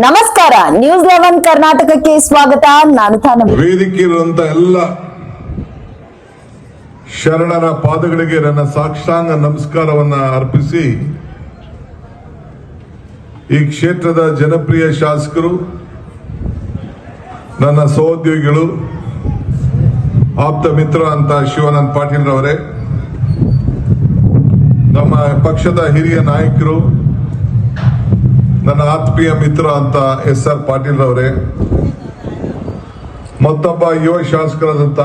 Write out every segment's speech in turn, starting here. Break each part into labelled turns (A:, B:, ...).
A: ನಮಸ್ಕಾರ, ನ್ಯೂಸ್ 11 ಕರ್ನಾಟಕಕ್ಕೆ ಸ್ವಾಗತ. ನಾನು ತಾನ
B: ವೇದಿಕೆ ಇರುವಂತ ಎಲ್ಲ ಶರಣರ ಪಾದಗಳಿಗೆ ನನ್ನ ಸಾಷ್ಟಾಂಗ ನಮಸ್ಕಾರವನ್ನ ಅರ್ಪಿಸಿ ಈ ಕ್ಷೇತ್ರದ ಜನಪ್ರಿಯ ಶಾಸಕರು, ನನ್ನ ಸಹೋದ್ಯೋಗಿಗಳು, ಆಪ್ತ ಮಿತ್ರ ಅಂತ ಶಿವಾನಂದ ಪಾಟೀಲ್ ರವರೇ, ನಮ್ಮ ಪಕ್ಷದ ಹಿರಿಯ ನಾಯಕರು, ನನ್ನ ಆತ್ಮೀಯ ಮಿತ್ರ ಅಂತ SR ಪಾಟೀಲ್ ರವರೇ, ಮತ್ತೊಬ್ಬ ಯುವ ಶಾಸಕರಾದಂತ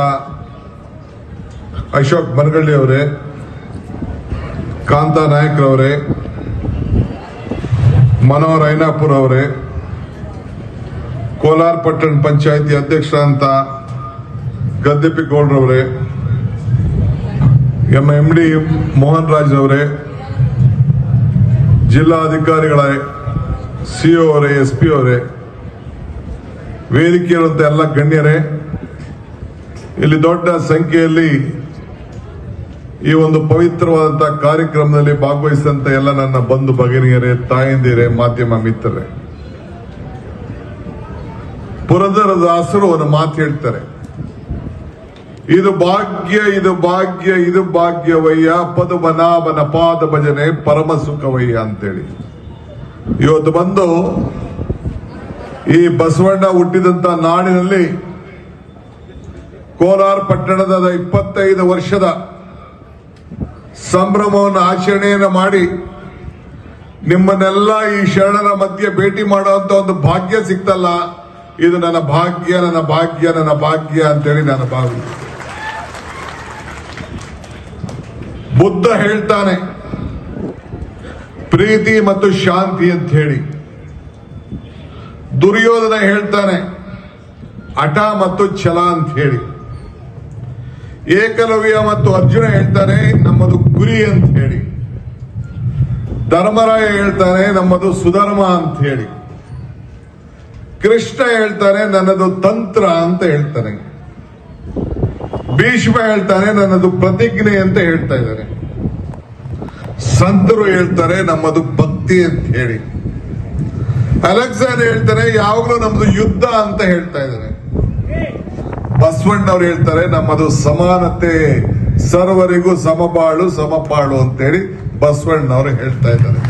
B: ಅಶೋಕ್ ಮನಗಳ್ಳಿ ಅವರೇ, ಕಾಂತಾ ನಾಯಕರವರೇ, ಮನೋಹರ್ ಐನಾಪುರ್ ಅವರೇ, ಕೋಲಾರ ಪಟ್ಟಣ ಪಂಚಾಯಿತಿ ಅಧ್ಯಕ್ಷರಾದಂತ ಗದ್ದೆಪಿ ಗೌಡ್ರವರೇ, MD ಮೋಹನ್ ರಾಜ್ ಅವರೇ, ಜಿಲ್ಲಾಧಿಕಾರಿಗಳ CO ಅವರೇ, SP ಅವರೇ, ವೇದಿಕೆ ಇರುವಂತ ಎಲ್ಲ ಗಣ್ಯರೇ, ಇಲ್ಲಿ ದೊಡ್ಡ ಸಂಖ್ಯೆಯಲ್ಲಿ ಈ ಒಂದು ಪವಿತ್ರವಾದಂತಹ ಕಾರ್ಯಕ್ರಮದಲ್ಲಿ ಭಾಗವಹಿಸಿದಂತ ಎಲ್ಲ ನನ್ನ ಬಂಧು ಭಗಿನಿಯರೇ, ತಾಯಂದಿರೇ, ಮಾಧ್ಯಮ ಮಿತ್ರರೇ, ಪುರಂದರದಾಸರು ಒಂದು ಮಾತು ಹೇಳ್ತಾರೆ, ಇದು ಭಾಗ್ಯ, ಇದು ಭಾಗ್ಯ, ಇದು ಭಾಗ್ಯವಯ್ಯ, ಪದುಮನಾಭನ ಪಾದ ಭಜನೆ ಪರಮ ಸುಖವಯ್ಯ ಅಂತೇಳಿ. ಇವತ್ತು ಬಂದು ಈ ಬಸವಣ್ಣ ಹುಟ್ಟಿದಂತ ನಾಡಿನಲ್ಲಿ ಕೋಲಾರ ಪಟ್ಟಣದ 25 ವರ್ಷದ ಸಂಭ್ರಮವನ್ನು ಆಚರಣೆಯನ್ನು ಮಾಡಿ ನಿಮ್ಮನ್ನೆಲ್ಲ ಈ ಶರಣರ ಮಧ್ಯೆ ಭೇಟಿ ಮಾಡುವಂತ ಒಂದು ಭಾಗ್ಯ ಸಿಕ್ತಲ್ಲ, ಇದು ನನ್ನ ಭಾಗ್ಯ, ನನ್ನ ಭಾಗ್ಯ, ನನ್ನ ಭಾಗ್ಯ ಅಂತೇಳಿ ನಾನು ಭಾವಿಸ್ತೇನೆ. ಬುದ್ಧ ಹೇಳ್ತಾನೆ ಪ್ರೀತಿ ಮತ್ತು ಶಾಂತಿ ಅಂತ ಹೇಳಿ, ದುರ್ಯೋಧನ ಹೇಳ್ತಾನೆ ಹಠ ಮತ್ತು ಛಲ ಅಂತ ಹೇಳಿ, ಏಕಲವ್ಯ ಮತ್ತು ಅರ್ಜುನ ಹೇಳ್ತಾನೆ ನಮ್ಮದು ಗುರಿ ಅಂತ ಹೇಳಿ, ಧರ್ಮರಾಯ ಹೇಳ್ತಾನೆ ನಮ್ಮದು ಸುಧರ್ಮ ಅಂತ ಹೇಳಿ, ಕೃಷ್ಣ ಹೇಳ್ತಾನೆ ನನ್ನದು ತಂತ್ರ ಅಂತ ಹೇಳ್ತಾನೆ, ಭೀಷ್ಮ ಹೇಳ್ತಾನೆ ನನ್ನದು ಪ್ರತಿಜ್ಞೆ ಅಂತ ಹೇಳ್ತಾ ಇದ್ದಾರೆ, ಸಂತರು ಹೇಳ್ತಾರೆ ನಮ್ಮದು ಭಕ್ತಿ ಅಂತ ಹೇಳಿ, ಅಲೆಕ್ಸಾಂಡರ್ ಹೇಳ್ತಾರೆ ಯಾವಾಗಲೂ ನಮ್ಮದು ಯುದ್ಧ ಅಂತ ಹೇಳ್ತಾ ಇದ್ದಾರೆ, ಬಸವಣ್ಣವ್ರು ಹೇಳ್ತಾರೆ ನಮ್ಮದು ಸಮಾನತೆ, ಸರ್ವರಿಗೂ ಸಮಬಾಳು ಸಮಪಾಳು ಅಂತೇಳಿ ಬಸವಣ್ಣವರು ಹೇಳ್ತಾ ಇದ್ದಾರೆ.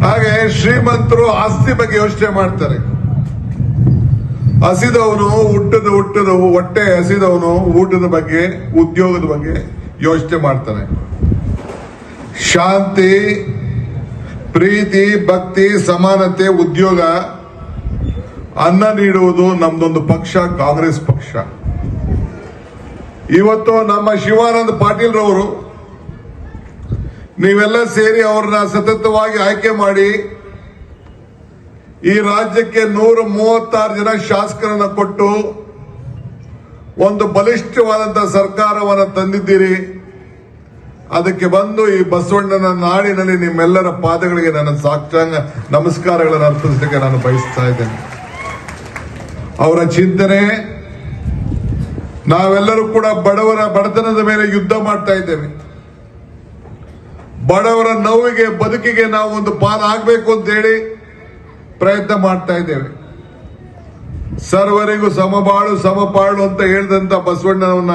B: ಹಾಗೆ ಶ್ರೀಮಂತರು ಆಸ್ತಿ ಬಗ್ಗೆ ಯೋಚನೆ ಮಾಡ್ತಾರೆ, ಹಸಿದವನು ಹುಟ್ಟದ ಹೊಟ್ಟೆ ಹಸಿದವನು ಊಟದ ಬಗ್ಗೆ, ಉದ್ಯೋಗದ ಬಗ್ಗೆ ಯೋಚನೆ ಮಾಡ್ತಾನೆ. ಶಾಂತಿ, ಪ್ರೀತಿ, ಭಕ್ತಿ, ಸಮಾನತೆ, ಉದ್ಯೋಗ, ಅನ್ನ ನೀಡುವುದು ನಮ್ದೊಂದು ಪಕ್ಷ, ಕಾಂಗ್ರೆಸ್ ಪಕ್ಷ. ಇವತ್ತು ನಮ್ಮ ಶಿವಾನಂದ ಪಾಟೀಲ್ ರವರು ನೀವೆಲ್ಲ ಸೇರಿ ಅವ್ರನ್ನ ಸತತವಾಗಿ ಆಯ್ಕೆ ಮಾಡಿ ಈ ರಾಜ್ಯಕ್ಕೆ 136 ಜನ ಶಾಸಕರನ್ನ ಕೊಟ್ಟು ಒಂದು ಬಲಿಷ್ಠವಾದಂತಹ ಸರ್ಕಾರವನ್ನು ತಂದಿದ್ದೀರಿ. ಅದಕ್ಕೆ ಬಂದು ಈ ಬಸವಣ್ಣನ ನಾಡಿನಲ್ಲಿ ನಿಮ್ಮೆಲ್ಲರ ಪಾದಗಳಿಗೆ ನನ್ನ ಸಾಷ್ಟಾಂಗ ನಮಸ್ಕಾರಗಳನ್ನು ಅರ್ಪಿಸಲಿಕ್ಕೆ ನಾನು ಬಯಸ್ತಾ ಇದ್ದೇನೆ. ಅವರ ಚಿಂತನೆ, ನಾವೆಲ್ಲರೂ ಕೂಡ ಬಡತನದ ಮೇಲೆ ಯುದ್ಧ ಮಾಡ್ತಾ ಇದ್ದೇವೆ. ಬಡವರ ನೋವಿಗೆ, ಬದುಕಿಗೆ ನಾವು ಒಂದು ಪಾಲಾಗಬೇಕು ಅಂತ ಹೇಳಿ ಪ್ರಯತ್ನ ಮಾಡ್ತಾ ಇದ್ದೇವೆ. ಸರ್ವರಿಗೂ ಸಮಬಾಳು ಸಮಪಾಳು ಅಂತ ಹೇಳಿದಂತ ಬಸವಣ್ಣನವನ್ನ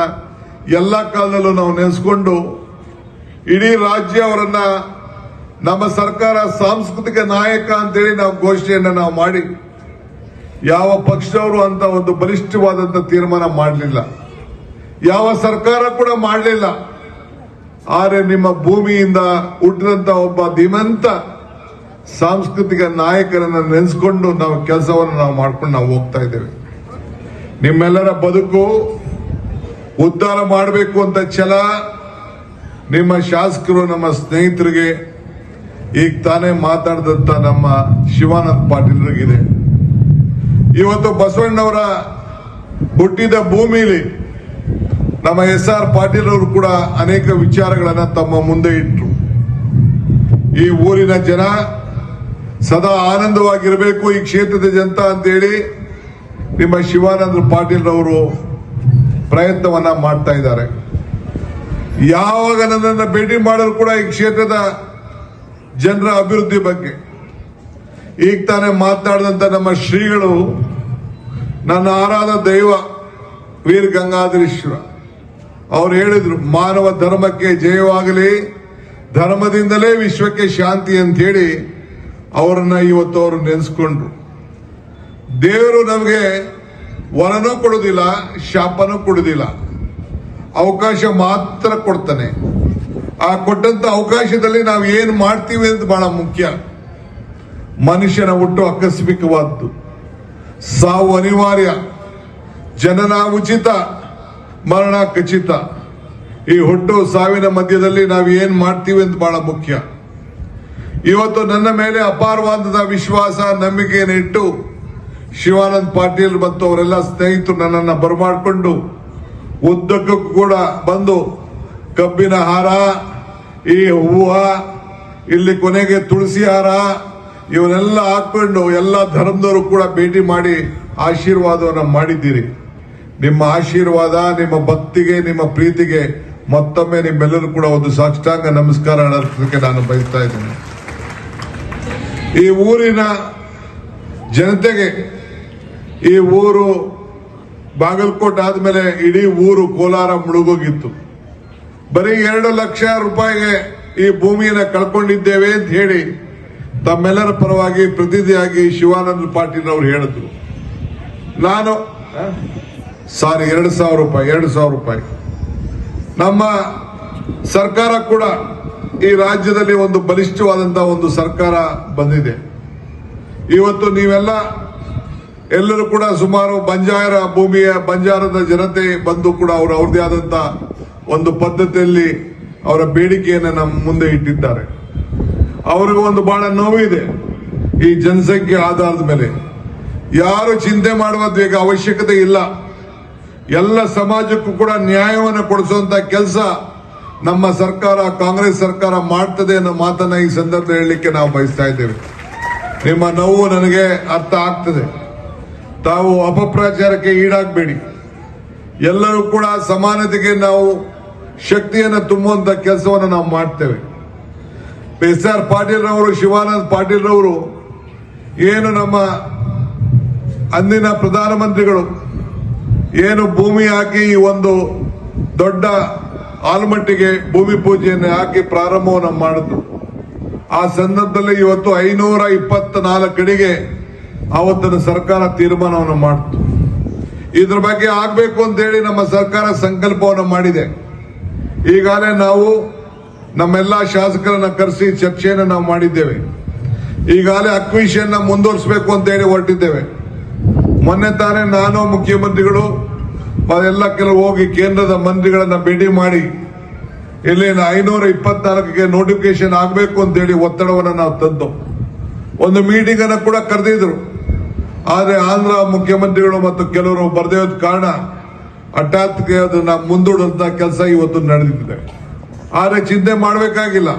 B: ಎಲ್ಲ ಕಾಲದಲ್ಲೂ ನಾವು ನೆನೆಸ್ಕೊಂಡು ಇಡೀ ರಾಜ್ಯ ಅವರನ್ನ ನಮ್ಮ ಸರ್ಕಾರ ಸಾಂಸ್ಕೃತಿಕ ನಾಯಕ ಅಂತೇಳಿ ನಾವು ಘೋಷಣೆಯನ್ನ ನಾವು ಮಾಡಿ, ಯಾವ ಪಕ್ಷದವರು ಅಂತ ಒಂದು ಬಲಿಷ್ಠವಾದಂತ ತೀರ್ಮಾನ ಮಾಡಲಿಲ್ಲ, ಯಾವ ಸರ್ಕಾರ ಕೂಡ ಮಾಡಲಿಲ್ಲ. ಆದರೆ ನಿಮ್ಮ ಭೂಮಿಯಿಂದ ಹುಟ್ಟಿದಂತ ಒಬ್ಬ ಧೀಮಂತ ಸಾಂಸ್ಕೃತಿಕ ನಾಯಕರನ್ನ ನೆನೆಸ್ಕೊಂಡು ನಾವು ಕೆಲಸವನ್ನು ನಾವು ಮಾಡ್ಕೊಂಡು ನಾವು ಹೋಗ್ತಾ ಇದ್ದೇವೆ. ನಿಮ್ಮೆಲ್ಲರ ಬದುಕು ಉದ್ಧಾರ ಮಾಡಬೇಕು ಅಂತ ಛಲ ನಿಮ್ಮ ಶಾಸಕರು, ನಮ್ಮ ಸ್ನೇಹಿತರಿಗೆ, ಈಗ ತಾನೇ ಮಾತಾಡಿದಂತ ನಮ್ಮ ಶಿವಾನಂದ ಪಾಟೀಲ್ರಿಗಿದೆ. ಇವತ್ತು ಬಸವಣ್ಣವರ ಹುಟ್ಟಿದ ಭೂಮಿಲಿ ನಮ್ಮ SR ಪಾಟೀಲ್ ಅವರು ಕೂಡ ಅನೇಕ ವಿಚಾರಗಳನ್ನ ತಮ್ಮ ಮುಂದೆ ಇಟ್ಟರು. ಈ ಊರಿನ ಜನ ಸದಾ ಆನಂದವಾಗಿರಬೇಕು, ಈ ಕ್ಷೇತ್ರದ ಜನತಾ ಅಂತೇಳಿ ನಿಮ್ಮ ಶಿವಾನಂದ ಪಾಟೀಲ್ ಅವರು ಪ್ರಯತ್ನವನ್ನ ಮಾಡ್ತಾ ಇದ್ದಾರೆ. ಯಾವಾಗ ನನ್ನನ್ನು ಭೇಟಿ ಮಾಡಲು ಕೂಡ ಈ ಕ್ಷೇತ್ರದ ಜನರ ಅಭಿವೃದ್ಧಿ ಬಗ್ಗೆ, ಈಗ ತಾನೇ ಮಾತನಾಡಿದಂತ ನಮ್ಮ ಶ್ರೀಗಳು, ನನ್ನ ಆರಾಧ ದೈವ ವೀರ ಗಂಗಾಧರೇಶ್ವರ ಅವ್ರು ಹೇಳಿದ್ರು, ಮಾನವ ಧರ್ಮಕ್ಕೆ ಜಯವಾಗಲಿ, ಧರ್ಮದಿಂದಲೇ ವಿಶ್ವಕ್ಕೆ ಶಾಂತಿ ಅಂತ ಹೇಳಿ ಅವರನ್ನ ಇವತ್ತು ಅವರು ನೆನೆಸ್ಕೊಂಡ್ರು. ದೇವರು ನಮಗೆ ವರನೂ ಕೊಡುವುದಿಲ್ಲ, ಶಾಪನೂ ಕೊಡುವುದಿಲ್ಲ, ಅವಕಾಶ ಮಾತ್ರ ಕೊಡ್ತಾನೆ. ಆ ಕೊಟ್ಟಂತ ಅವಕಾಶದಲ್ಲಿ ನಾವು ಏನ್ ಮಾಡ್ತೀವಿ ಅಂತ ಬಹಳ ಮುಖ್ಯ. ಮನುಷ್ಯನ ಹುಟ್ಟು ಆಕಸ್ಮಿಕವಾದ್ದು, ಸಾವು ಅನಿವಾರ್ಯ, ಜನನ ಉಚಿತ, ಮರಣ ಖಚಿತ. ಈ ಹುಟ್ಟು ಸಾವಿನ ಮಧ್ಯದಲ್ಲಿ ನಾವು ಏನ್ ಮಾಡ್ತೀವಿ ಅಂತ ಬಹಳ ಮುಖ್ಯ. ಇವತ್ತು ನನ್ನ ಮೇಲೆ ಅಪಾರವಾದ ವಿಶ್ವಾಸ, ನಂಬಿಕೆಯನ್ನು ಇಟ್ಟು ಶಿವಾನಂದ ಪಾಟೀಲ್ ಮತ್ತು ಅವರೆಲ್ಲ ಸ್ನೇಹಿತರು ನನ್ನನ್ನು ಬರಮಾಡಿಕೊಂಡು ಉದ್ದಕ್ಕೂ ಕೂಡ ಬಂದು ಕಬ್ಬಿನ ಹಾರ, ಈ ಹೂವ, ಇಲ್ಲಿ ಕೊನೆಗೆ ತುಳಸಿ ಹಾರ ಇವನ್ನೆಲ್ಲ ಹಾಕೊಂಡು ಎಲ್ಲ ಧರ್ಮದವರು ಕೂಡ ಭೇಟಿ ಮಾಡಿ ಆಶೀರ್ವಾದವನ್ನು ಮಾಡಿದ್ದೀರಿ. ನಿಮ್ಮ ಆಶೀರ್ವಾದ, ನಿಮ್ಮ ಭಕ್ತಿಗೆ, ನಿಮ್ಮ ಪ್ರೀತಿಗೆ ಮತ್ತೊಮ್ಮೆ ನಿಮ್ಮೆಲ್ಲರೂ ಕೂಡ ಒಂದು ಸಾಷ್ಟಾಂಗ ನಮಸ್ಕಾರ ಅರ್ಪಿಸಲಿಕ್ಕೆ ನಾನು ಬಯಸ್ತಾ ಇದ್ದೇನೆ. ಈ ಊರಿನ ಜನತೆಗೆ, ಈ ಊರು ಬಾಗಲಕೋಟೆ ಆದ್ಮೇಲೆ ಇಡೀ ಊರು ಕೋಲಾರ ಮುಳುಗೋಗಿತ್ತು. ಬರೀ 2 ಲಕ್ಷ ರೂಪಾಯಿಗೆ ಈ ಭೂಮಿಯನ್ನು ಕಳ್ಕೊಂಡಿದ್ದೇವೆ ಅಂತ ಹೇಳಿ ತಮ್ಮೆಲ್ಲರ ಪರವಾಗಿ ಪ್ರತಿನಿಧಿಯಾಗಿ ಶಿವಾನಂದ ಪಾಟೀಲ್ ಅವರು ಹೇಳಿದ್ರು. ನಾನು 2,000 ರೂಪಾಯಿ. ನಮ್ಮ ಸರ್ಕಾರ ಕೂಡ ಈ ರಾಜ್ಯದಲ್ಲಿ ಒಂದು ಬಲಿಷ್ಠವಾದಂತಹ ಒಂದು ಸರ್ಕಾರ ಬಂದಿದೆ. ಇವತ್ತು ನೀವೆಲ್ಲ ಎಲ್ಲರೂ ಕೂಡ ಸುಮಾರು ಬಂಜಾರ ಭೂಮಿಯ ಬಂಜಾರದ ಜನತೆ ಬಂದು ಕೂಡ ಅವರು ಅವ್ರದೇ ಆದಂತ ಒಂದು ಪದ್ಧತಿಯಲ್ಲಿ ಅವರ ಬೇಡಿಕೆಯನ್ನು ನಮ್ಮ ಮುಂದೆ ಇಟ್ಟಿದ್ದಾರೆ. ಅವ್ರಿಗೂ ಒಂದು ಬಹಳ ನೋವಿದೆ. ಈ ಜನಸಂಖ್ಯೆ ಆಧಾರದ ಮೇಲೆ ಯಾರು ಚಿಂತೆ ಮಾಡುವ ಅವಶ್ಯಕತೆ ಇಲ್ಲ. ಎಲ್ಲ ಸಮಾಜಕ್ಕೂ ಕೂಡ ನ್ಯಾಯವನ್ನು ಕೊಡಿಸುವಂತ ಕೆಲಸ ನಮ್ಮ ಸರ್ಕಾರ, ಕಾಂಗ್ರೆಸ್ ಸರ್ಕಾರ ಮಾಡ್ತದೆ ಅನ್ನೋ ಮಾತನ್ನ ಈ ಸಂದರ್ಭದಲ್ಲಿ ಹೇಳಲಿಕ್ಕೆ ನಾವು ಬಯಸ್ತಾ ಇದ್ದೇವೆ. ನಿಮ್ಮ ನೋವು ನನಗೆ ಅರ್ಥ ಆಗ್ತದೆ. ತಾವು ಅಪಪ್ರಚಾರಕ್ಕೆ ಈಡಾಗಬೇಡಿ. ಎಲ್ಲರೂ ಕೂಡ ಸಮಾನತೆಗೆ ನಾವು ಶಕ್ತಿಯನ್ನು ತುಂಬುವಂತ ಕೆಲಸವನ್ನು ನಾವು ಮಾಡ್ತೇವೆ. ಎಸ್.ಆರ್. ಪಾಟೀಲ್ ರವರು, ಶಿವಾನಂದ ಪಾಟೀಲ್ ರವರು ಏನು ನಮ್ಮ ಅಂದಿನ ಪ್ರಧಾನಮಂತ್ರಿಗಳು ಏನು ಭೂಮಿ ಹಾಕಿ ಈ ಒಂದು ದೊಡ್ಡ ಆಲ್ಮಟ್ಟಿಗೆ ಭೂಮಿ ಪೂಜೆಯನ್ನು ಹಾಕಿ ಪ್ರಾರಂಭವನ್ನು ಮಾಡಿದ್ರು. ಆ ಸಂದರ್ಭದಲ್ಲಿ ಇವತ್ತು 524 ಕಡೆಗೆ ಆವತ್ತಿನ ಸರ್ಕಾರ ತೀರ್ಮಾನವನ್ನು ಮಾಡಿತು. ಇದ್ರ ಬಗ್ಗೆ ಆಗ್ಬೇಕು ಅಂತ ಹೇಳಿ ನಮ್ಮ ಸರ್ಕಾರ ಸಂಕಲ್ಪವನ್ನು ಮಾಡಿದೆ. ಈಗಾಗಲೇ ನಾವು ನಮ್ಮೆಲ್ಲ ಶಾಸಕರನ್ನ ಕರೆಸಿ ಚರ್ಚೆಯನ್ನು ನಾವು ಮಾಡಿದ್ದೇವೆ. ಈಗಾಗಲೇ ಅಕ್ವಿಷನ್ ಮುಂದುವರಿಸಬೇಕು ಅಂತ ಹೇಳಿ ಹೊರಟಿದ್ದೇವೆ. ಮೊನ್ನೆ ತಾನೇ ನಾನು, ಮುಖ್ಯಮಂತ್ರಿಗಳು ಅದೆಲ್ಲ ಕೆಲವು ಹೋಗಿ ಕೇಂದ್ರದ ಮಂತ್ರಿಗಳನ್ನ ಭೇಟಿ ಮಾಡಿ ಇಲ್ಲಿನ 524ಗೆ ನೋಟಿಫಿಕೇಶನ್ ಆಗಬೇಕು ಅಂತ ಹೇಳಿ ಒತ್ತಡವನ್ನು ನಾವು ತಂದು ಒಂದು ಮೀಟಿಂಗ್ ಅನ್ನು ಕೂಡ ಕರೆದಿದ್ರು. ಆದ್ರೆ ಆಂಧ್ರ ಮುಖ್ಯಮಂತ್ರಿಗಳು ಮತ್ತು ಕೆಲವರು ಬರದೇ ಹೋದ ಕಾರಣ ಹಠಾತ್ಗೆ ಅದನ್ನ ಮುಂದೂಡುವಂತ ಕೆಲಸ ಇವತ್ತು ನಡೆದಿದೆ. ಆದ್ರೆ ಚಿಂತೆ ಮಾಡಬೇಕಾಗಿಲ್ಲ.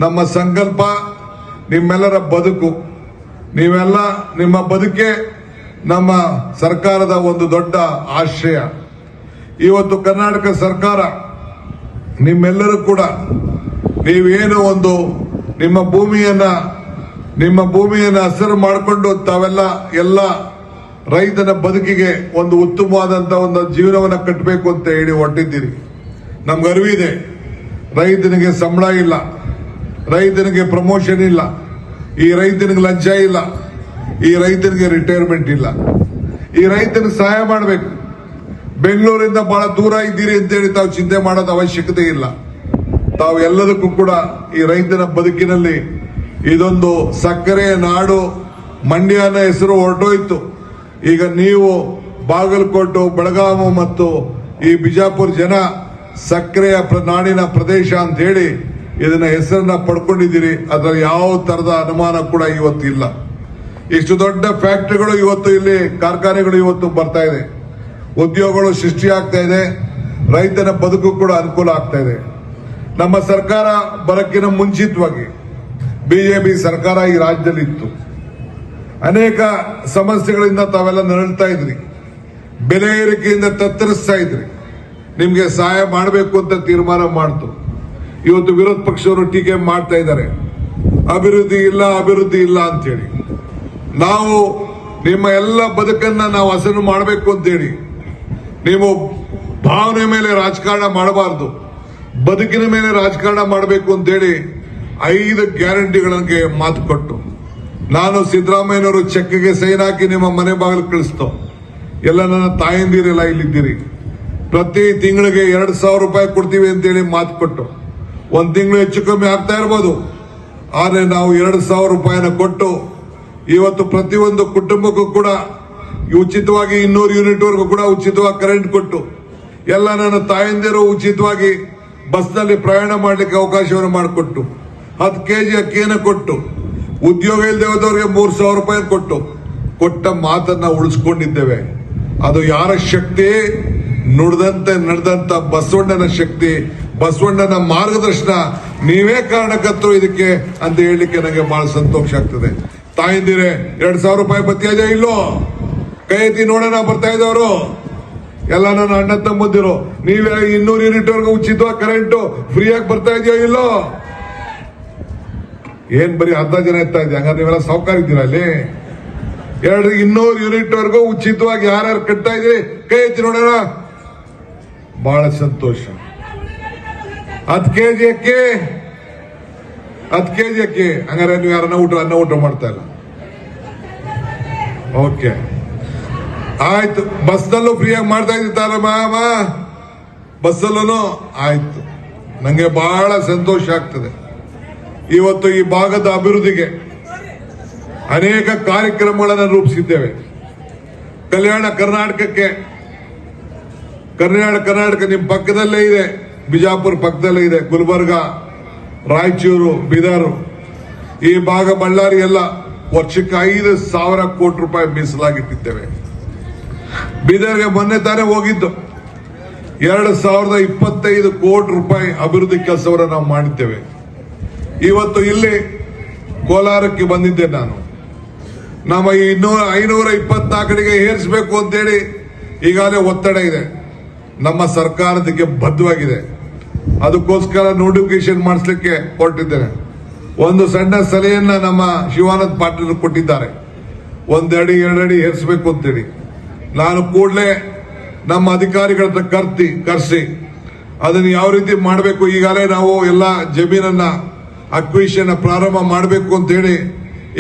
B: ನಮ್ಮ ಸಂಕಲ್ಪ ನಿಮ್ಮೆಲ್ಲರ ಬದುಕು, ನೀವೆಲ್ಲ ನಿಮ್ಮ ಬದುಕೆ ನಮ್ಮ ಸರ್ಕಾರದ ಒಂದು ದೊಡ್ಡ ಆಶ್ರಯ. ಇವತ್ತು ಕರ್ನಾಟಕ ಸರ್ಕಾರ ನಿಮ್ಮೆಲ್ಲರೂ ಕೂಡ ನೀವೇನು ಒಂದು ನಿಮ್ಮ ಭೂಮಿಯನ್ನ ಹಸಿರು ಮಾಡಿಕೊಂಡು ತಾವೆಲ್ಲ ಎಲ್ಲ ರೈತನ ಬದುಕಿಗೆ ಒಂದು ಉತ್ತಮವಾದಂತ ಒಂದು ಜೀವನವನ್ನು ಕಟ್ಟಬೇಕು ಅಂತ ಹೇಳಿ ಹೊರಟಿದ್ದೀರಿ. ನಮ್ಗೆ ಅರಿವಿದೆ, ರೈತನಿಗೆ ಸಂಬಳ ಇಲ್ಲ, ರೈತನಿಗೆ ಪ್ರಮೋಷನ್ ಇಲ್ಲ, ಈ ರೈತನಿಗೆ ಲಂಚ ಇಲ್ಲ, ಈ ರೈತನಿಗೆ ರಿಟೈರ್ಮೆಂಟ್ ಇಲ್ಲ. ಈ ರೈತನಿಗೆ ಸಹಾಯ ಮಾಡಬೇಕು. ಬೆಂಗಳೂರಿಂದ ಬಹಳ ದೂರ ಇದ್ದೀರಿ ಅಂತೇಳಿ ತಾವು ಚಿಂತೆ ಮಾಡೋದು ಅವಶ್ಯಕತೆ ಇಲ್ಲ. ತಾವು ಎಲ್ಲದಕ್ಕೂ ಕೂಡ ಈ ರೈತನ ಬದುಕಿನಲ್ಲಿ ಇದೊಂದು ಸಕ್ಕರೆಯ ನಾಡು, ಮಂಡ್ಯನ ಹೆಸರು ಹೊರಟೋಯ್ತು. ಈಗ ನೀವು ಬಾಗಲಕೋಟೆ, ಬೆಳಗಾವಿ ಮತ್ತು ಈ ಬಿಜಾಪುರ ಜನ ಸಕ್ಕರೆಯ ನಾಡಿನ ಪ್ರದೇಶ ಅಂತ ಹೇಳಿ ಇದನ್ನ ಹೆಸರನ್ನ ಪಡ್ಕೊಂಡಿದ್ದೀರಿ. ಅದರ ಯಾವ ತರದ ಅನುಮಾನ ಕೂಡ ಇವತ್ತು ಇಲ್ಲ. ಇಷ್ಟು ದೊಡ್ಡ ಫ್ಯಾಕ್ಟರಿಗಳು ಇವತ್ತು ಇಲ್ಲಿ, ಕಾರ್ಖಾನೆಗಳು ಇವತ್ತು ಬರ್ತಾ ಇದೆ, ಉದ್ಯೋಗಗಳು ಸೃಷ್ಟಿ ಆಗ್ತಾ ಇದೆ, ರೈತನ ಬದುಕು ಕೂಡ ಅನುಕೂಲ ಆಗ್ತಾ ಇದೆ. ನಮ್ಮ ಸರ್ಕಾರ ಬರಕ್ಕಿನ ಮುಂಚಿತವಾಗಿ ಬಿಜೆಪಿ ಸರ್ಕಾರ ಈ ರಾಜ್ಯದಲ್ಲಿ ಇತ್ತು. ಅನೇಕ ಸಮಸ್ಯೆಗಳಿಂದ ತಾವೆಲ್ಲ ನರಳ್ತಾ ಇದ್ರಿ, ಬೆಲೆ ಏರಿಕೆಯಿಂದ ತತ್ತರಿಸ್ತಾ ಇದ್ರಿ. ನಿಮ್ಗೆ ಸಹಾಯ ಮಾಡಬೇಕು ಅಂತ ತೀರ್ಮಾನ ಮಾಡ್ತು. ಇವತ್ತು ವಿರೋಧ ಪಕ್ಷವರು ಟೀಕೆ ಮಾಡ್ತಾ ಇದ್ದಾರೆ, ಅಭಿವೃದ್ಧಿ ಇಲ್ಲ ಅಂತ ಹೇಳಿ. ನಾವು ನಿಮ್ಮ ಎಲ್ಲ ಬದುಕನ್ನ ನಾವು ಹಸನು ಮಾಡಬೇಕು ಅಂತೇಳಿ ನೀವು ಭಾವನೆ ಮೇಲೆ ರಾಜಕಾರಣ ಮಾಡಬಾರ್ದು, ಬದುಕಿನ ಮೇಲೆ ರಾಜಕಾರಣ ಮಾಡಬೇಕು ಅಂತೇಳಿ 5 ಗ್ಯಾರಂಟಿಗಳಿಗೆ ಮಾತು ಕೊಟ್ಟು ನಾನು ಸಿದ್ದರಾಮಯ್ಯನವರು ಚೆಕ್ಗೆ ಸೈನ್ ಹಾಕಿ ನಿಮ್ಮ ಮನೆ ಬಾಗಿಲು ಕಳಿಸ್ತೋ. ಎಲ್ಲ ನನ್ನ ತಾಯಂದಿರೆಲ್ಲ ಇಲ್ಲಿದ್ದೀರಿ. ಪ್ರತಿ ತಿಂಗಳಿಗೆ 2,000 ರೂಪಾಯಿ ಕೊಡ್ತೀವಿ ಅಂತೇಳಿ ಮಾತು ಕೊಟ್ಟು 1 ತಿಂಗಳು ಹೆಚ್ಚು ಕಮ್ಮಿ ಆಗ್ತಾ ಇರ್ಬೋದು, ಆದ್ರೆ ನಾವು 2,000 ರೂಪಾಯಿನ ಕೊಟ್ಟು ಇವತ್ತು ಪ್ರತಿಯೊಂದು ಕುಟುಂಬಕ್ಕೂ ಕೂಡ ಉಚಿತವಾಗಿ 200 ಯೂನಿಟ್ ವರೆಗೂ ಕೂಡ ಉಚಿತವಾಗಿ ಕರೆಂಟ್ ಕೊಟ್ಟು ಎಲ್ಲ ನನ್ನ ತಾಯಂದಿರು ಉಚಿತವಾಗಿ ಬಸ್ನಲ್ಲಿ ಪ್ರಯಾಣ ಮಾಡಲಿಕ್ಕೆ ಅವಕಾಶವನ್ನು ಮಾಡಿಕೊಟ್ಟು 10 ಕೆಜಿ ಅಕ್ಕಿಯನ್ನು ಕೊಟ್ಟು ಉದ್ಯೋಗ ಇಲ್ಲದೆ ಹೋದವರಿಗೆ 3,000 ರೂಪಾಯಿ ಕೊಟ್ಟ ಮಾತನ್ನ ಉಳಿಸ್ಕೊಂಡಿದ್ದೇವೆ. ಅದು ಯಾರ ಶಕ್ತಿ? ನುಡಿದಂತೆ ನಡೆದಂತ ಬಸವಣ್ಣನ ಶಕ್ತಿ, ಬಸವಣ್ಣನ ಮಾರ್ಗದರ್ಶನ. ನೀವೇ ಕಾರಣಕರ್ತರು ಇದಕ್ಕೆ ಅಂತ ಹೇಳಲಿಕ್ಕೆ ನನಗೆ ಬಹಳ ಸಂತೋಷ ಆಗ್ತದೆ. ತಾಯಂದಿರೆ 2,000 ರೂಪಾಯಿ ಬರ್ತಾ ಇದೆಯಾ ಇಲ್ಲೋ? ಕೈ ಎತ್ತಿ ನೋಡೋಣ. ಬರ್ತಾ ಇದ್ದವರು ಎಲ್ಲ ನನ್ನ ಅಣ್ಣ ತಮ್ಮಂದಿರು, ನೀವೇ 200 ಯೂನಿಟ್ ವರೆಗೂ ಉಚಿತವಾಗಿ ಕರೆಂಟು ಫ್ರೀಯಾಗಿ ಬರ್ತಾ ಇದೆಯೋ ಇಲ್ಲೋ? ಏನ್ ಬರೀ ಅರ್ಧ ಜನ ಎತ್ತಾ ಇದೆ? ಹಂಗಾರೆ ನೀವೆಲ್ಲ ಸಾವುಕಾರ ಇದ್ದೀರಾ ಅಲ್ಲಿ? 200 ಯೂನಿಟ್ ವರೆಗೂ ಉಚಿತವಾಗಿ ಯಾರ್ಯಾರು ಕಟ್ತಾ ಇದ್ದೀರಿ ಕೈ ಎತ್ತಿ ನೋಡೋಣ. ಬಹಳ ಸಂತೋಷ. 10 ಕೆಜಿ ಅಕ್ಕಿ, 10 ಕೆಜಿ ಅಕ್ಕಿ. ಹಂಗಾರೆ ನೀವು ಯಾರನ್ನ ಅನ್ನ ಊಟ ಮಾಡ್ತಾ ಇಲ್ಲ? ಓಕೆ, ಆಯ್ತು. ಬಸ್ನಲ್ಲೂ ಫ್ರೀಯಾಗಿ ಮಾಡ್ತಾ ಇದ್ದಾರ ಮಾಮ, ಬಸ್ಸಲ್ಲೂ ಆಯ್ತು. ನಂಗೆ ಬಹಳ ಸಂತೋಷ ಆಗ್ತದೆ. ಇವತ್ತು ಈ ಭಾಗದ ಅಭಿವೃದ್ಧಿಗೆ ಅನೇಕ ಕಾರ್ಯಕ್ರಮಗಳನ್ನು ರೂಪಿಸಿದ್ದೇವೆ. ಕಲ್ಯಾಣ ಕರ್ನಾಟಕ ನಿಮ್ಮ ಪಕ್ಕದಲ್ಲೇ ಇದೆ, ಬಿಜಾಪುರ ಪಕ್ಕದಲ್ಲೇ ಇದೆ, ಗುಲ್ಬರ್ಗ, ರಾಯಚೂರು, ಬೀದರ್, ಈ ಭಾಗ ಬಳ್ಳಾರಿ ಎಲ್ಲ ವರ್ಷಕ್ಕೆ 5,000 ಕೋಟಿ ರೂಪಾಯಿ ಮೀಸಲಾಗಿಟ್ಟಿದ್ದೇವೆ. ಬೀದರ್ಗೆ ಮೊನ್ನೆ ತಾನೇ ಹೋಗಿದ್ದು, 2,025 ಕೋಟಿ ರೂಪಾಯಿ ಅಭಿವೃದ್ಧಿ ಕೆಲಸವನ್ನು ನಾವು ಮಾಡಿದ್ದೇವೆ. ಇವತ್ತು ಇಲ್ಲಿ ಕೋಲಾರಕ್ಕೆ ಬಂದಿದ್ದೆ ನಾನು. ನಮ್ಮ 524ಗೆ ಏರಿಸಬೇಕು ಅಂತೇಳಿ ಈಗಾಗಲೇ ಒತ್ತಡ ಇದೆ. ನಮ್ಮ ಸರ್ಕಾರದಕ್ಕೆ ಬದ್ಧವಾಗಿದೆ. ಅದಕ್ಕೋಸ್ಕರ ನೋಟಿಫಿಕೇಶನ್ ಮಾಡಿಸ್ಲಿಕ್ಕೆ ಹೊರಟಿದ್ದೇನೆ. ಒಂದು ಸಣ್ಣ ಸಲಹೆಯನ್ನ ನಮ್ಮ ಶಿವಾನಂದ ಪಾಟೀಲ್ ಕೊಟ್ಟಿದ್ದಾರೆ, 1 ಅಡಿ 2 ಅಡಿ ಏರಿಸಬೇಕು ಅಂತೇಳಿ. ನಾನು ಕೂಡಲೇ ನಮ್ಮ ಅಧಿಕಾರಿಗಳ ಹತ್ರ ಕರೆಸಿ ಅದನ್ನು ಯಾವ ರೀತಿ ಮಾಡಬೇಕು, ಈಗಾಗಲೇ ನಾವು ಎಲ್ಲ ಜಮೀನನ್ನ ಅಕ್ವಿಷನ್ ಪ್ರಾರಂಭ ಮಾಡಬೇಕು ಅಂತ ಹೇಳಿ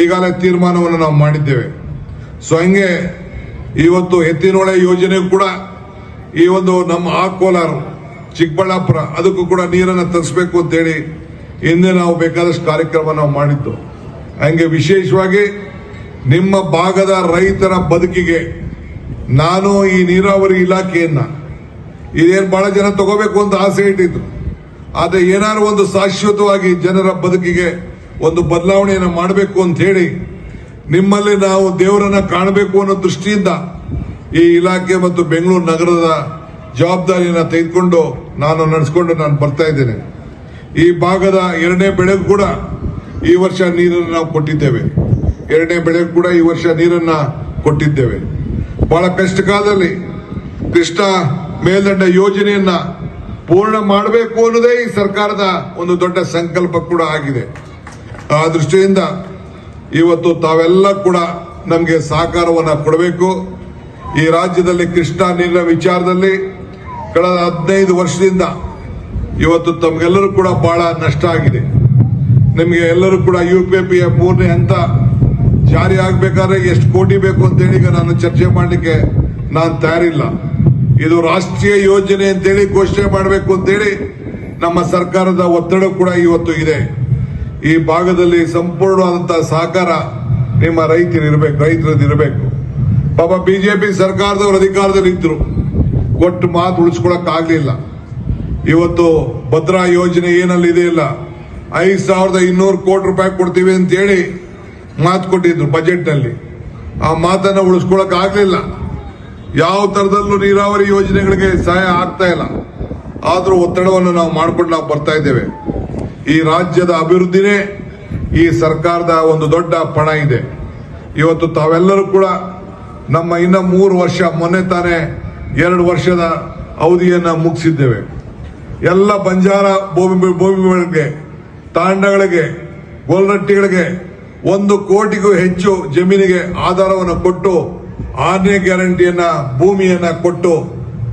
B: ಈಗಾಗಲೇ ತೀರ್ಮಾನವನ್ನು ನಾವು ಮಾಡಿದ್ದೇವೆ. ಸೊ ಹಂಗೆ ಇವತ್ತು ಎತ್ತಿನಹೊಳೆ ಯೋಜನೆ ಕೂಡ ಈ ಒಂದು ನಮ್ಮ ಕೋಲಾರ, ಚಿಕ್ಕಬಳ್ಳಾಪುರ ಅದಕ್ಕೂ ಕೂಡ ನೀರನ್ನು ತರಿಸಬೇಕು ಅಂತ ಹೇಳಿ ಹಿಂದೆ ನಾವು ಬೇಕಾದಷ್ಟು ಕಾರ್ಯಕ್ರಮ ನಾವು ಮಾಡಿದ್ದು. ಹಂಗೆ ವಿಶೇಷವಾಗಿ ನಿಮ್ಮ ಭಾಗದ ರೈತರ ಬದುಕಿಗೆ ನಾನು ಈ ನೀರಾವರಿ ಇಲಾಖೆಯನ್ನ ಇದೇನು ಬಹಳ ಜನ ತಗೋಬೇಕು ಅಂತ ಆಸೆ ಇಟ್ಟಿದ್ರು. ಆದ್ರೆ ಏನಾದ್ರು ಒಂದು ಶಾಶ್ವತವಾಗಿ ಜನರ ಬದುಕಿಗೆ ಒಂದು ಬದಲಾವಣೆಯನ್ನು ಮಾಡಬೇಕು ಅಂತ ಹೇಳಿ ನಿಮ್ಮಲ್ಲಿ ನಾವು ದೇವರನ್ನ ಕಾಣಬೇಕು ಅನ್ನೋ ದೃಷ್ಟಿಯಿಂದ ಈ ಇಲಾಖೆ ಮತ್ತು ಬೆಂಗಳೂರು ನಗರದ ಜವಾಬ್ದಾರಿಯನ್ನು ತೆಗೆದುಕೊಂಡು ನಡೆಸಿಕೊಂಡು ನಾನು ಬರ್ತಾ ಇದ್ದೇನೆ. ಈ ಭಾಗದ 2ನೇ ಬೆಳೆಗೂ ಕೂಡ ಈ ವರ್ಷ ನೀರನ್ನು ನಾವು ಕೊಟ್ಟಿದ್ದೇವೆ. 2ನೇ ಬೆಳೆಗೂ ಕೂಡ ಈ ವರ್ಷ ನೀರನ್ನ ಕೊಟ್ಟಿದ್ದೇವೆ. ಬಹಳ ಕಷ್ಟ ಕಾಲದಲ್ಲಿ ಕೃಷ್ಣ ಮೇಲ್ದಂಡ ಯೋಜನೆಯನ್ನ ಪೂರ್ಣ ಮಾಡಬೇಕು ಅನ್ನೋದೇ ಈ ಸರ್ಕಾರದ ಒಂದು ದೊಡ್ಡ ಸಂಕಲ್ಪ ಕೂಡ ಆಗಿದೆ. ಆ ದೃಷ್ಟಿಯಿಂದ ಇವತ್ತು ತಾವೆಲ್ಲ ಕೂಡ ನಮಗೆ ಸಹಕಾರವನ್ನು ಕೊಡಬೇಕು. ಈ ರಾಜ್ಯದಲ್ಲಿ ಕೃಷ್ಣಾ ನೀರಿನ ವಿಚಾರದಲ್ಲಿ ಕಳೆದ 15 ವರ್ಷದಿಂದ ಇವತ್ತು ತಮಗೆಲ್ಲರೂ ಕೂಡ ಬಹಳ ನಷ್ಟ ಆಗಿದೆ. ನಿಮಗೆ ಎಲ್ಲರೂ ಕೂಡ UPPಯ 3ನೇ ಹಂತ ಜಾರಿ ಆಗಬೇಕಾದ್ರೆ ಎಷ್ಟು ಕೋಟಿ ಬೇಕು ಅಂತೇಳಿ ಈಗ ನಾನು ಚರ್ಚೆ ಮಾಡಲಿಕ್ಕೆ ನಾನು ತಯಾರಿಲ್ಲ. ಇದು ರಾಷ್ಟ್ರೀಯ ಯೋಜನೆ ಅಂತೇಳಿ ಘೋಷಣೆ ಮಾಡಬೇಕು ಅಂತೇಳಿ ನಮ್ಮ ಸರ್ಕಾರದ ಒತ್ತಡ ಕೂಡ ಇವತ್ತು ಇದೆ. ಈ ಭಾಗದಲ್ಲಿ ಸಂಪೂರ್ಣವಾದಂತಹ ಸಹಕಾರ ನಿಮ್ಮ ರೈತರದಿರಬೇಕು. ಪಾಪ ಬಿಜೆಪಿ ಸರ್ಕಾರದವರು ಅಧಿಕಾರದಲ್ಲಿ ಇದ್ರು, ಕೊಟ್ಟು ಮಾತು ಉಳಿಸ್ಕೊಳಕ್ ಆಗ್ಲಿಲ್ಲ. ಇವತ್ತು ಭದ್ರಾ ಯೋಜನೆ ಏನಲ್ಲಿ ಇದೆ ಇಲ್ಲ, 5,200 ಕೋಟಿ ರೂಪಾಯಿ ಕೊಡ್ತೀವಿ ಅಂತ ಹೇಳಿ ಮಾತು ಕೊಟ್ಟಿದ್ರು ಬಜೆಟ್ ನಲ್ಲಿ. ಆ ಮಾತನ್ನ ಉಳಿಸ್ಕೊಳಕ್ ಆಗ್ಲಿಲ್ಲ. ಯಾವ ತರದಲ್ಲೂ ನೀರಾವರಿ ಯೋಜನೆಗಳಿಗೆ ಸಹಾಯ ಆಗ್ತಾ ಇಲ್ಲ. ಆದ್ರೂ ಒತ್ತಡವನ್ನು ನಾವು ಮಾಡ್ಕೊಂಡು ನಾವು ಬರ್ತಾ ಇದ್ದೇವೆ. ಈ ರಾಜ್ಯದ ಅಭಿವೃದ್ಧಿನೇ ಈ ಸರ್ಕಾರದ ಒಂದು ದೊಡ್ಡ ಪಣ ಇದೆ. ಇವತ್ತು ತಾವೆಲ್ಲರೂ ಕೂಡ ನಮ್ಮ ಇನ್ನ 3 ವರ್ಷ, ಮೊನ್ನೆ ತಾನೇ 2 ವರ್ಷದ ಅವಧಿಯನ್ನ ಮುಗಿಸಿದ್ದೇವೆ. ಎಲ್ಲ ಬಂಜಾರ ಭೂಮಿಗಳಿಗೆ, ತಾಂಡಗಳಿಗೆ, ಗೋಲ್ರಟ್ಟಿಗಳಿಗೆ 1 ಕೋಟಿಗೂ ಹೆಚ್ಚು ಜಮೀನಿಗೆ ಆಧಾರವನ್ನು ಕೊಟ್ಟು 6ನೇ ಗ್ಯಾರಂಟಿಯನ್ನ ಭೂಮಿಯನ್ನ ಕೊಟ್ಟು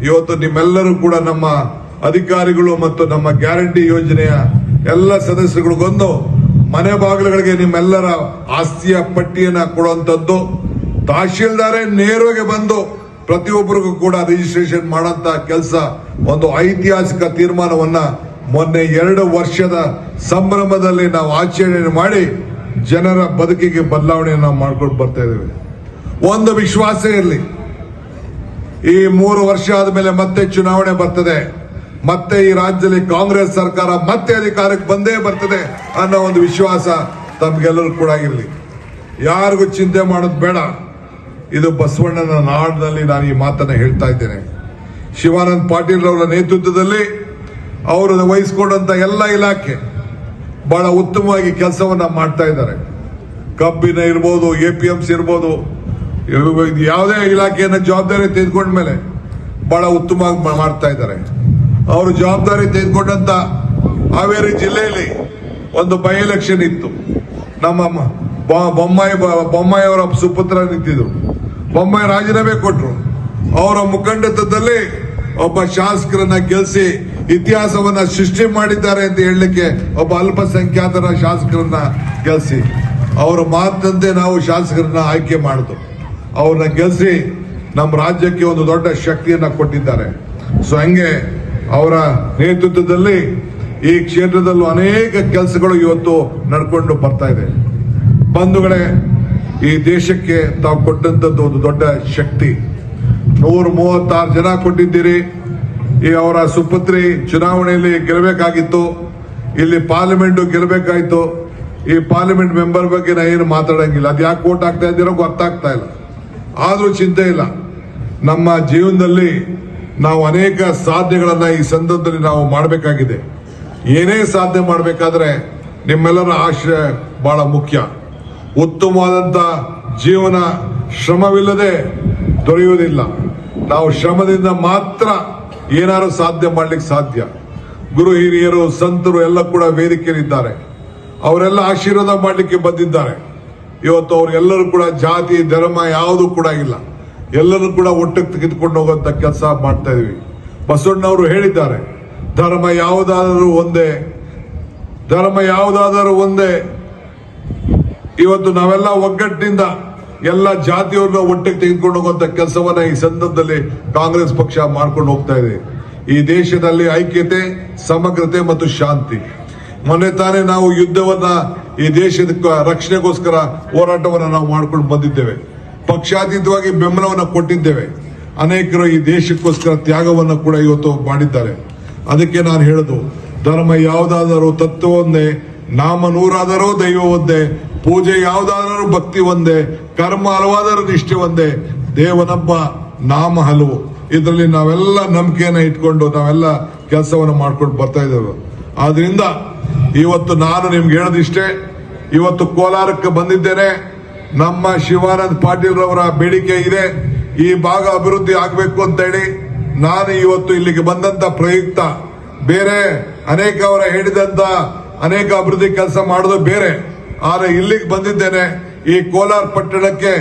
B: ಇವತ್ತು ನಿಮ್ಮೆಲ್ಲರೂ ಕೂಡ ನಮ್ಮ ಅಧಿಕಾರಿಗಳು ಮತ್ತು ನಮ್ಮ ಗ್ಯಾರಂಟಿ ಯೋಜನೆಯ ಎಲ್ಲ ಸದಸ್ಯರಿಗೊಂದು ಮನೆ ಬಾಗಿಲುಗಳಿಗೆ ನಿಮ್ಮೆಲ್ಲರ ಆಸ್ತಿಯ ಪಟ್ಟಿಯನ್ನ ಕೊಡುವಂತದ್ದು, ತಹಶೀಲ್ದಾರೇ ನೇರವಾಗಿ ಬಂದು ಪ್ರತಿಯೊಬ್ಬರಿಗೂ ಕೂಡ ರಿಜಿಸ್ಟ್ರೇಷನ್ ಮಾಡಂತ ಕೆಲಸ ಒಂದು ಐತಿಹಾಸಿಕ ತೀರ್ಮಾನವನ್ನ ಮೊನ್ನೆ 2 ವರ್ಷದ ಸಂಭ್ರಮದಲ್ಲಿ ನಾವು ಆಚರಣೆ ಮಾಡಿ ಜನರ ಬದುಕಿಗೆ ಬದಲಾವಣೆಯನ್ನು ಮಾಡ್ಕೊಂಡು ಬರ್ತಾ ಇದ್ದೇವೆ. ಒಂದು ವಿಶ್ವಾಸ ಇರಲಿ, ಈ 3 ವರ್ಷ ಆದ್ಮೇಲೆ ಮತ್ತೆ ಚುನಾವಣೆ ಬರ್ತದೆ, ಮತ್ತೆ ಈ ರಾಜ್ಯದಲ್ಲಿ ಕಾಂಗ್ರೆಸ್ ಸರ್ಕಾರ ಮತ್ತೆ ಅಧಿಕಾರಕ್ಕೆ ಬಂದೇ ಬರ್ತದೆ ಅನ್ನೋ ಒಂದು ವಿಶ್ವಾಸ ತಮ್ಗೆಲ್ಲರೂ ಕೂಡ ಇರಲಿ. ಯಾರಿಗೂ ಚಿಂತೆ ಮಾಡೋದು ಬೇಡ. ಇದು ಬಸವಣ್ಣನ ನಾಡಿನಲ್ಲಿ ನಾನು ಈ ಮಾತನ್ನ ಹೇಳ್ತಾ ಇದ್ದೇನೆ. ಶಿವಾನಂದ ಪಾಟೀಲ್ ಅವರ ನೇತೃತ್ವದಲ್ಲಿ ಅವರು ವಹಿಸಿಕೊಂಡಂತ ಎಲ್ಲ ಇಲಾಖೆ ಬಹಳ ಉತ್ತಮವಾಗಿ ಕೆಲಸವನ್ನ ಮಾಡ್ತಾ ಇದ್ದಾರೆ. ಕಬ್ಬಿನ ಇರ್ಬೋದು, APMC ಇರ್ಬೋದು, ಯಾವುದೇ ಇಲಾಖೆಯನ್ನ ಜವಾಬ್ದಾರಿ ತೆಗೆದುಕೊಂಡ ಮೇಲೆ ಬಹಳ ಉತ್ತಮವಾಗಿ ಮಾಡ್ತಾ ಇದ್ದಾರೆ. ಅವರು ಜವಾಬ್ದಾರಿ ತೆಗೆದುಕೊಂಡಂತ ಹಾವೇರಿ ಜಿಲ್ಲೆಯಲ್ಲಿ ಒಂದು ಬೈ ಎಲೆಕ್ಷನ್ ಇತ್ತು. ನಮ್ಮ ಬೊಮ್ಮಾಯಿ ಅವರ ಸುಪುತ್ರ ನಿಂತಿದ್ರು. ಬೊಮ್ಮಾಯಿ ರಾಜೀನಾಮೆ ಕೊಟ್ರು. ಅವರ ಮುಖಂಡತ್ವದಲ್ಲಿ ಒಬ್ಬ ಶಾಸಕರನ್ನ ಗೆಲ್ಲಿಸಿ ಇತಿಹಾಸವನ್ನ ಸೃಷ್ಟಿ ಮಾಡಿದ್ದಾರೆ ಅಂತ ಹೇಳಲಿಕ್ಕೆ ಒಬ್ಬ ಅಲ್ಪಸಂಖ್ಯಾತರ ಶಾಸಕರನ್ನ ಗೆಲ್ಲಿಸಿ ಅವರ ಮಾತಂತೆ ನಾವು ಶಾಸಕರನ್ನ ಆಯ್ಕೆ ಮಾಡಿದ್ರು. ಅವ್ರನ್ನ ಗೆಲ್ಲಿಸಿ ನಮ್ಮ ರಾಜ್ಯಕ್ಕೆ ಒಂದು ದೊಡ್ಡ ಶಕ್ತಿಯನ್ನ ಕೊಟ್ಟಿದ್ದಾರೆ. ಸೊ ಹಂಗೆ ಅವರ ನೇತೃತ್ವದಲ್ಲಿ ಈ ಕ್ಷೇತ್ರದಲ್ಲೂ ಅನೇಕ ಕೆಲಸಗಳು ಇವತ್ತು ನಡ್ಕೊಂಡು ಬರ್ತಾ ಇದೆ. ಬಂಧುಗಳೇ, ಈ ದೇಶಕ್ಕೆ ತಾವು ಕೊಟ್ಟಂತದ್ದು ಒಂದು ದೊಡ್ಡ ಶಕ್ತಿ. 136 ಜನ ಕೊಟ್ಟಿದ್ದೀರಿ. ಈ ಅವರ ಸುಪುತ್ರಿ ಚುನಾವಣೆಯಲ್ಲಿ ಗೆಲ್ಲಬೇಕಾಗಿತ್ತು, ಇಲ್ಲಿ ಪಾರ್ಲಿಮೆಂಟ್ ಗೆಲ್ಲಬೇಕಾಯ್ತು. ಈ ಪಾರ್ಲಿಮೆಂಟ್ ಮೆಂಬರ್ ಬಗ್ಗೆ ನಾ ಏನು ಮಾತಾಡಂಗಿಲ್ಲ. ಅದು ಯಾಕೆ ವೋಟ್ ಆಗ್ತಾ ಇದ್ದೀರೋ ಗೊತ್ತಾಗ್ತಾ ಇಲ್ಲ. ಆದ್ರೂ ಚಿಂತೆ ಇಲ್ಲ. ನಮ್ಮ ಜೀವನದಲ್ಲಿ ನಾವು ಅನೇಕ ಸಾಧನೆಗಳನ್ನ ಈ ಸಂದರ್ಭದಲ್ಲಿ ನಾವು ಮಾಡಬೇಕಾಗಿದೆ. ಏನೇ ಸಾಧನೆ ಮಾಡಬೇಕಾದ್ರೆ ನಿಮ್ಮೆಲ್ಲರ ಆಶ್ರಯ ಬಹಳ ಮುಖ್ಯ. ಉತ್ತಮವಾದಂತ ಜೀವನ ಶ್ರಮವಿಲ್ಲದೆ ದೊರೆಯುವುದಿಲ್ಲ. ನಾವು ಶ್ರಮದಿಂದ ಮಾತ್ರ ಏನಾದ್ರು ಸಾಧ್ಯ ಮಾಡ್ಲಿಕ್ಕೆ ಸಾಧ್ಯ. ಗುರು ಹಿರಿಯರು, ಸಂತರು ಎಲ್ಲ ಕೂಡ ವೇದಿಕೆಯಲ್ಲಿದ್ದಾರೆ. ಅವರೆಲ್ಲ ಆಶೀರ್ವಾದ ಮಾಡಲಿಕ್ಕೆ ಬಂದಿದ್ದಾರೆ. ಇವತ್ತು ಅವರೆಲ್ಲರೂ ಕೂಡ ಜಾತಿ ಧರ್ಮ ಯಾವುದೂ ಕೂಡ ಇಲ್ಲ, ಎಲ್ಲರೂ ಕೂಡ ಒಟ್ಟಿಗೆ ತೆಗೆದುಕೊಂಡು ಹೋಗುವಂತ ಕೆಲಸ ಮಾಡ್ತಾ ಇದೀವಿ. ಬಸವಣ್ಣವರು ಹೇಳಿದ್ದಾರೆ, ಧರ್ಮ ಯಾವುದಾದರೂ ಒಂದೇ, ಧರ್ಮ ಯಾವುದಾದರೂ ಒಂದೇ. ಇವತ್ತು ನಾವೆಲ್ಲ ಒಗ್ಗಟ್ಟಿನಿಂದ ಎಲ್ಲ ಜಾತಿಯವ್ರನ್ನ ಒಟ್ಟಿಗೆ ತೆಗೆದುಕೊಂಡು ಹೋಗುವಂತ ಕೆಲಸವನ್ನ ಈ ಸಂದರ್ಭದಲ್ಲಿ ಕಾಂಗ್ರೆಸ್ ಪಕ್ಷ ಮಾಡ್ಕೊಂಡು ಹೋಗ್ತಾ ಇದೆ. ಈ ದೇಶದಲ್ಲಿ ಐಕ್ಯತೆ, ಸಮಗ್ರತೆ ಮತ್ತು ಶಾಂತಿ. ಮೊನ್ನೆ ತಾನೇ ನಾವು ಯುದ್ಧವನ್ನ ಈ ದೇಶದ ರಕ್ಷಣೆಗೋಸ್ಕರ ಹೋರಾಟವನ್ನ ನಾವು ಮಾಡ್ಕೊಂಡು ಬಂದಿದ್ದೇವೆ. ಪಕ್ಷಾತೀತವಾಗಿ ಬೆಂಬಲವನ್ನು ಕೊಟ್ಟಿದ್ದೇವೆ. ಅನೇಕರು ಈ ದೇಶಕ್ಕೋಸ್ಕರ ತ್ಯಾಗವನ್ನು ಕೂಡ ಇವತ್ತು ಮಾಡಿದ್ದಾರೆ. ಅದಕ್ಕೆ ನಾನು ಹೇಳುದು, ಧರ್ಮ ಯಾವುದಾದರೂ ತತ್ವ ಒಂದೇ, ನಾಮ ನೂರಾದರೂ ದೈವ ಒಂದೇ, ಪೂಜೆ ಯಾವುದಾದರೂ ಭಕ್ತಿ ಒಂದೇ, ಕರ್ಮ ಹಲವಾದರೂ ನಿಷ್ಠೆ ಒಂದೇ, ದೇವನೊಬ್ಬ ನಾಮ ಹಲವು. ಇದರಲ್ಲಿ ನಾವೆಲ್ಲ ನಂಬಿಕೆಯನ್ನ ಇಟ್ಕೊಂಡು ನಾವೆಲ್ಲ ಕೆಲಸವನ್ನು ಮಾಡ್ಕೊಂಡು ಬರ್ತಾ ಇದ್ದೇವೆ. ಆದ್ರಿಂದ ಇವತ್ತು ನಾನು ನಿಮ್ಗೆ ಹೇಳೋದಿಷ್ಟೇ, ಇವತ್ತು ಕೋಲಾರಕ್ಕೆ ಬಂದಿದ್ದೇನೆ. ನಮ್ಮ ಶಿವಾನಂದ ಪಾಟೀಲ್ ರವರ ಬೇಡಿಕೆ ಇದೆ, ಈ ಭಾಗ ಅಭಿವೃದ್ಧಿ ಆಗಬೇಕು ಅಂತ ಹೇಳಿ ನಾನು ಇವತ್ತು ಇಲ್ಲಿಗೆ ಬಂದಂತ ಪ್ರಯುಕ್ತ ಬೇರೆ ಅನೇಕ ಅವರ ಹೇಳಿದಂತ ಅನೇಕ ಅಭಿವೃದ್ಧಿ ಕೆಲಸ ಮಾಡೋದು ಬೇರೆ. ಆದ್ರೆ ಇಲ್ಲಿಗೆ ಬಂದಿದ್ದೇನೆ. ಈ ಕೋಲಾರ ಪಟ್ಟಣಕ್ಕೆ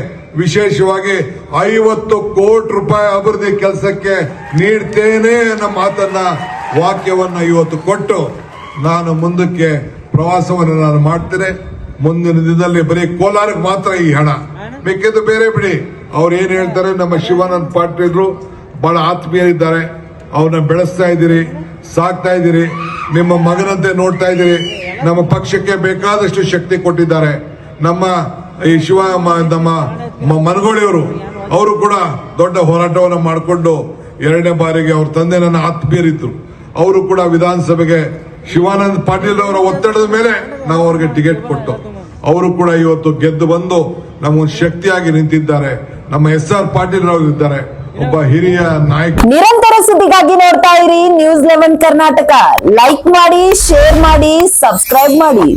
B: ವಿಶೇಷವಾಗಿ 50 ಕೋಟಿ ರೂಪಾಯಿ ಅಭಿವೃದ್ಧಿ ಕೆಲಸಕ್ಕೆ ನೀಡ್ತೇನೆ ಅನ್ನೋ ಮಾತನ್ನ, ವಾಕ್ಯವನ್ನ ಇವತ್ತು ಕೊಟ್ಟು ನಾನು ಮುಂದಕ್ಕೆ ಪ್ರವಾಸವನ್ನು ನಾನು ಮಾಡ್ತೇನೆ. ಮುಂದಿನ ದಿನದಲ್ಲಿ ಬರೀ ಕೋಲಾರಕ್ಕೆ ಮಾತ್ರ ಈ ಹಣ, ಬೇಕಿದ್ದು ಬೇರೆ ಬಿಡಿ. ಅವ್ರು ಏನ್ ಹೇಳ್ತಾರೆ, ನಮ್ಮ ಶಿವಾನಂದ ಪಾಟೀಲ್ರು ಬಹಳ ಆತ್ಮೀಯರಿದ್ದಾರೆ. ಅವ್ರನ್ನ ಬೆಳೆಸ್ತಾ ಇದ್ದೀರಿ, ಸಾಕ್ತಾ ಇದ್ದೀರಿ, ನಿಮ್ಮ ಮಗನಂತೆ ನೋಡ್ತಾ ಇದ್ದೀರಿ. ನಮ್ಮ ಪಕ್ಷಕ್ಕೆ ಬೇಕಾದಷ್ಟು ಶಕ್ತಿ ಕೊಟ್ಟಿದ್ದಾರೆ. ನಮ್ಮ ಈ ನಮ್ಮ ಮನಗೋಳಿಯವರು, ಅವರು ಕೂಡ ದೊಡ್ಡ ಹೋರಾಟವನ್ನು ಮಾಡಿಕೊಂಡು 2ನೇ ಬಾರಿಗೆ ಅವ್ರ ತಂದೆ ನನ್ನ ಆತ್ಮೀಯರಿದ್ರು. ಅವರು ಕೂಡ ವಿಧಾನಸಭೆಗೆ ಶಿವಾನಂದ ಪಾಟೀಲ್ ಅವರ ಒತ್ತಡದ ಮೇಲೆ ನಾವು ಅವ್ರಿಗೆ ಟಿಕೆಟ್ ಕೊಟ್ಟು ಅವರು ಕೂಡ ಇವತ್ತು ಗೆದ್ದು ಬಂದು ನಮಗೊಂದು ಶಕ್ತಿಯಾಗಿ ನಿಂತಿದ್ದಾರೆ. ನಮ್ಮ SR ಪಾಟೀಲ್ ಅವರು ಇದ್ದಾರೆ, ಒಬ್ಬ ಹಿರಿಯ ನಾಯಕ.
A: ನಿರಂತರ ಸುದ್ದಿಗಾಗಿ ನೋಡ್ತಾ ಇರಿ News 11 ಕರ್ನಾಟಕ. ಲೈಕ್ ಮಾಡಿ, ಶೇರ್ ಮಾಡಿ, ಸಬ್ಸ್ಕ್ರೈಬ್ ಮಾಡಿ.